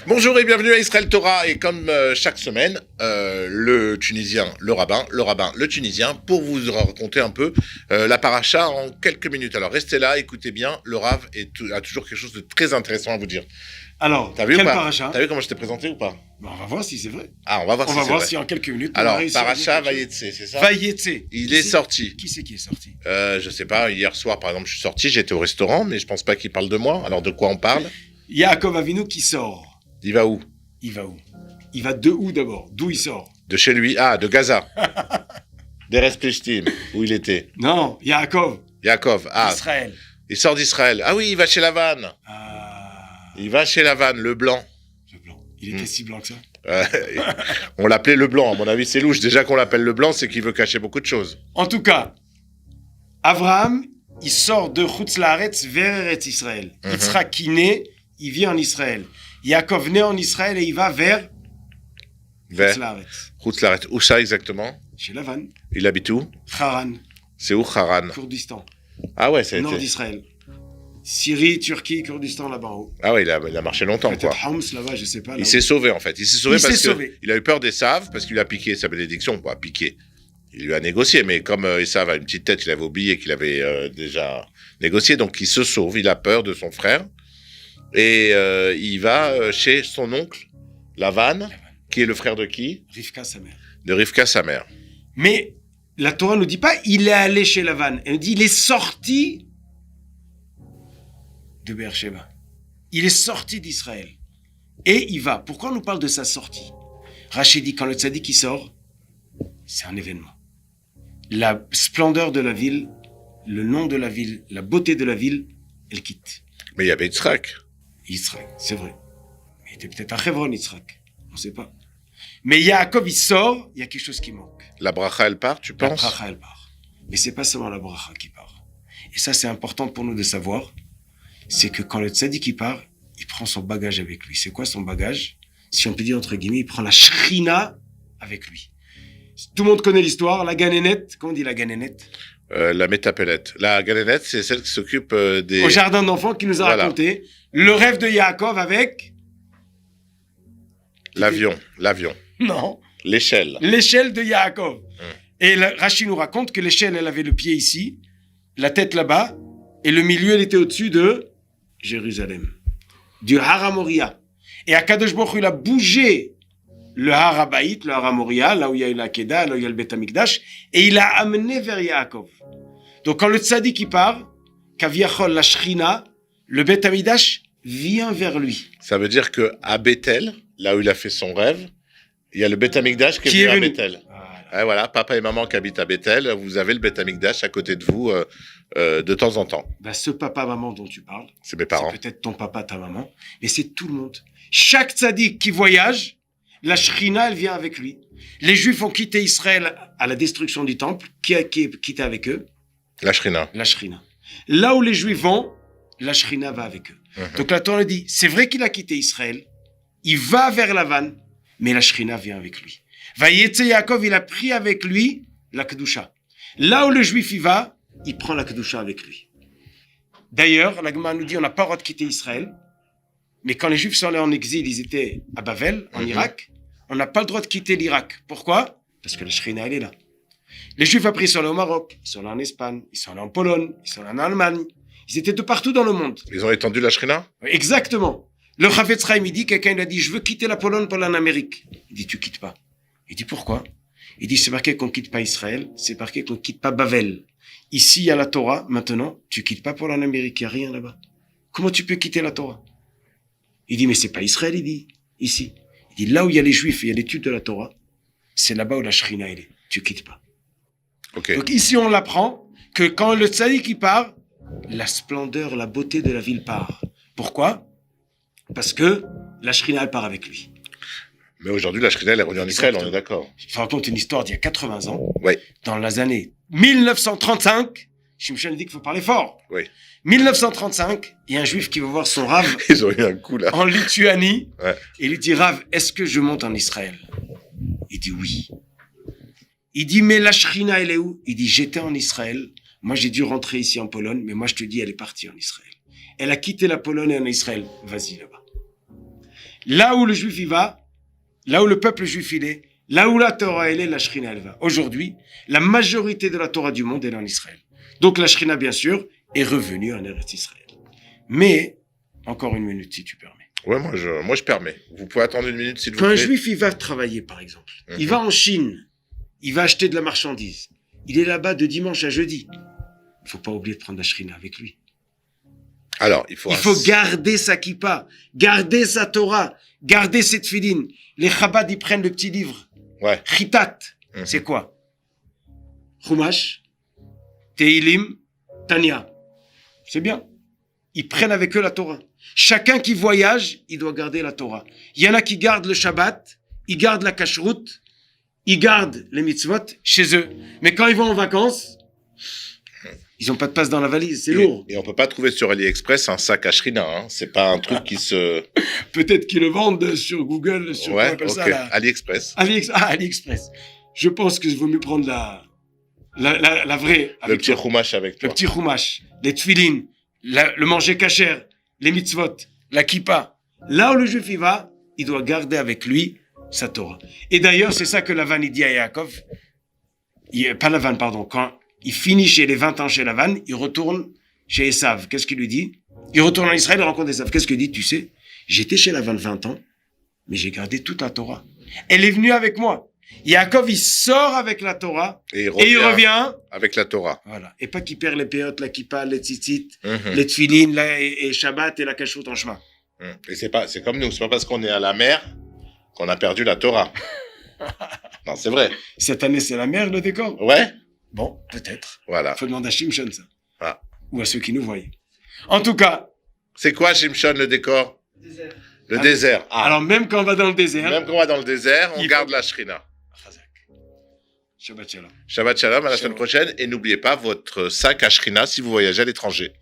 Bonjour et bienvenue à Israël Torah. Et comme chaque semaine, le Tunisien, le rabbin, le Tunisien, pour vous raconter un peu la paracha en quelques minutes. Alors restez là, écoutez bien, le Rav a toujours quelque chose de très intéressant à vous dire. Alors, T'as vu quel ou pas paracha? T'as vu comment je t'ai présenté ou pas? On va voir si c'est vrai. Ah, on va voir On si va c'est voir vrai. si en quelques minutes... Alors, paracha Vayetse, c'est ça? Vayetse. Il est sorti. Qui c'est qui est sorti? Je sais pas, hier soir par exemple je suis sorti, j'étais au restaurant, mais je pense pas qu'il parle de moi. Alors de quoi on parle? Yaakov Avinu qui sort. Il va où? Il va où? Il va de où d'abord? D'où il sort? De chez lui. Ah, de Gaza. D'Erez Plishtim, où il était. Non, Yaakov. Yaakov. Ah, Israël. il sort d'Israël. Ah oui, il va chez Lavan. Il va chez Lavan, le blanc. Le blanc. Il était si blanc que ça? On l'appelait le blanc. À mon avis, c'est louche. Déjà qu'on l'appelle le blanc, c'est qu'il veut cacher beaucoup de choses. En tout cas, Abraham, il sort de Chutz Laaretz vers Eretz Israël. Yitzhak qui naît, il vit en Israël. Yaakov naît en Israël et il va vers Chutz Laaretz. Chutz Laaretz. Où ça exactement? Chez Lavan. Il habite où? Haran. C'est où Haran? Kurdistan. Ah ouais, ça a Nord été. d'Israël. Syrie, Turquie, Kurdistan là-bas en haut. Ah ouais, il a marché longtemps, quoi. Peut-être Homs là-bas, je sais pas. Il s'est sauvé, en fait. Il s'est sauvé parce qu'il a eu peur d'Esav, parce qu'il lui a piqué sa bénédiction. Bon, piqué. Il lui a négocié, mais comme Esav a une petite tête, il avait oublié qu'il avait déjà négocié, donc il se sauve. Il a peur de son frère. Et il va chez son oncle, Lavan, qui est le frère de qui? Rivka, sa mère. De Rivka, sa mère. Mais la Torah ne nous dit pas il est allé chez Lavan. Elle nous dit il est sorti de Beersheba. Il est sorti d'Israël. Et il va. Pourquoi on nous parle de sa sortie? Rachid dit quand le tzaddik il sort, c'est un événement. La splendeur de la ville, le nom de la ville, la beauté de la ville, elle quitte. Mais il y avait Yitzhak. Yitzhak, c'est vrai. Il était peut-être à Hebron, Yitzhak. On ne sait pas. Mais Yaakov, il sort, il y a quelque chose qui manque. La bracha, elle part, tu penses? La bracha, elle part. Mais c'est pas seulement la bracha qui part. Et ça, c'est important pour nous de savoir. C'est que quand le tzaddik il part, il prend son bagage avec lui. C'est quoi son bagage? Si on peut dire entre guillemets, il prend la shrina avec lui. Tout le monde connaît l'histoire, la ganénette. Comment on dit la ganénette? La métapélette. La galénette, c'est celle qui s'occupe des... Au jardin d'enfants qui nous a raconté le rêve de Yaakov avec... L'avion. Non. L'échelle. L'échelle de Yaakov. Et Rachid nous raconte que l'échelle, elle avait le pied ici, la tête là-bas, et le milieu, elle était au-dessus de Jérusalem. Du Har Moria. Et Akadosh Baruch Hu, il a bougé le Har Habayit, le Har Moria, là où il y a eu la Kedah, là où il y a le Beth Amikdash, et il a amené vers Yaakov. Donc quand le tzaddik il part, Kaviachol, la Shrina, le Beth Amikdash vient vers lui. Ça veut dire que à Bethel, là où il a fait son rêve, il y a le Beth Amikdash qui est venu à Bethel. Ah, voilà, papa et maman qui habitent à Bethel, vous avez le Beth Amikdash à côté de vous de temps en temps. Ben, ce papa-maman dont tu parles, c'est mes parents. C'est peut-être ton papa, ta maman, mais c'est tout le monde. Chaque tzaddik qui voyage, la Shrina, elle vient avec lui. Les Juifs ont quitté Israël à la destruction du temple. Qui a quitté avec eux? La Shrina. La Shrina. Là où les Juifs vont, la Shrina va avec eux. Donc la Torah dit, c'est vrai qu'il a quitté Israël, il va vers Lavan, mais la Shrina vient avec lui. Vayetse Yaakov, il a pris avec lui la Kedusha. Là où le Juif y va, il prend la Kedusha avec lui. D'ailleurs, la Gemara nous dit, on n'a pas le droit de quitter Israël, mais quand les Juifs sont allés en exil, ils étaient à Bavel, en Irak, on n'a pas le droit de quitter l'Irak. Pourquoi? Parce que la Shrina, elle est là. Les Juifs, après, ils sont allés au Maroc, ils sont allés en Espagne, ils sont allés en Pologne, ils sont allés en Allemagne. Ils étaient de partout dans le monde. Ils ont étendu la Shrina? Exactement. Le Chafetz Chaim, il dit, quelqu'un il a dit, je veux quitter la Pologne pour aller en Amérique. Il dit, tu quittes pas. Il dit, pourquoi? Il dit, c'est marqué qu'on quitte pas Israël, c'est marqué qu'on quitte pas Bavel. Ici, il y a la Torah, maintenant, tu quittes pas pour aller en Amérique, il n'y a rien là-bas. Comment tu peux quitter la Torah? Il dit, mais c'est pas Israël, il dit, ici. Il dit, là où il y a les Juifs et il y a l'étude de la Torah, c'est là-bas où la Shrina, elle est. Tu quittes pas. Okay. Donc ici, on l'apprend que quand le tzaddik, il part, la splendeur, la beauté de la ville part. Pourquoi? Parce que la Shrina, elle part avec lui. Mais aujourd'hui, la Shrina, elle est revenue en Israël, on est d'accord. Je te raconte une histoire d'il y a 80 ans. Oui. Dans les années 1935, Shimshon dit qu'il faut parler fort. Oui. 1935, il y a un juif qui va voir son Rav Ils ont eu un coup, là. en Lituanie. Ouais. Et il lui dit, Rav, est-ce que je monte en Israël? Il dit oui. Il dit, mais la Shrina, elle est où? Il dit, j'étais en Israël. Moi, j'ai dû rentrer ici en Pologne, mais moi, je te dis, elle est partie en Israël. Elle a quitté la Pologne et en Israël. Vas-y là-bas. Là où le juif il va, là où le peuple juif il est, là où la Torah elle est, la Shrina elle va. Aujourd'hui, la majorité de la Torah du monde est en Israël. Donc la Shrina, bien sûr, est revenue en Eretz Israël. Mais, encore une minute si tu permets. Ouais, moi je permets. Vous pouvez attendre une minute s'il vous Quand plaît. un juif il va travailler, par exemple, il va en Chine, il va acheter de la marchandise. Il est là-bas de dimanche à jeudi. Il faut pas oublier de prendre la Shrina avec lui. Alors, il faut garder sa kippa, garder sa Torah, garder ses tefilines. Les Chabad, ils prennent le petit livre. Ouais. Chitat, c'est quoi? Chumash, Teilim, Tanya. C'est bien. Ils prennent avec eux la Torah. Chacun qui voyage, il doit garder la Torah. Il y en a qui gardent le Shabbat, ils gardent la kashrut, ils gardent les mitzvot chez eux. Mais quand ils vont en vacances, ils n'ont pas de place dans la valise, c'est lourd. Et on peut pas trouver sur AliExpress un sac à Shrina, hein. C'est pas un truc qui se... Peut-être qu'ils le vendent sur Google, sur ouais, comment on appelle ça, là. AliExpress. AliExpress. Je pense que je vaut mieux prendre la vraie. Le petit chumash avec toi. Le petit chumash, les tefilines, le manger kasher, les mitzvot, la kippa. Là où le juif il va, il doit garder avec lui sa Torah. Et d'ailleurs, c'est ça que Lavan il dit à Yaakov. Pas Lavan, pardon. Quand il finit chez les 20 ans chez Lavan, il retourne chez Esav. Qu'est-ce qu'il lui dit? Il retourne en Israël, il rencontre Esav. Qu'est-ce qu'il dit? Tu sais, j'étais chez Lavan 20 ans, mais j'ai gardé toute la Torah. Elle est venue avec moi. Yaakov, il sort avec la Torah et il revient avec la Torah. Voilà. Et pas qu'il perd les péotes, la kippa, les tzitzit, les tefilines, et Shabbat et la kashrut en chemin. Et c'est comme nous. C'est pas parce qu'on est à la mer qu'on a perdu la Torah. Non, c'est vrai. Cette année, c'est la mer, le décor? Ouais. Bon, peut-être. Voilà. Faut demander à Shimshon, ça. Ah. Ou à ceux qui nous voient. En tout cas. C'est quoi, Shimshon, le décor? Le désert. Ah. Alors, même quand on va dans le désert. Même quand on va dans le désert, on garde la Shrina. Shabbat shalom. Shabbat shalom, à la semaine prochaine. Et n'oubliez pas votre sac à Shrina si vous voyagez à l'étranger.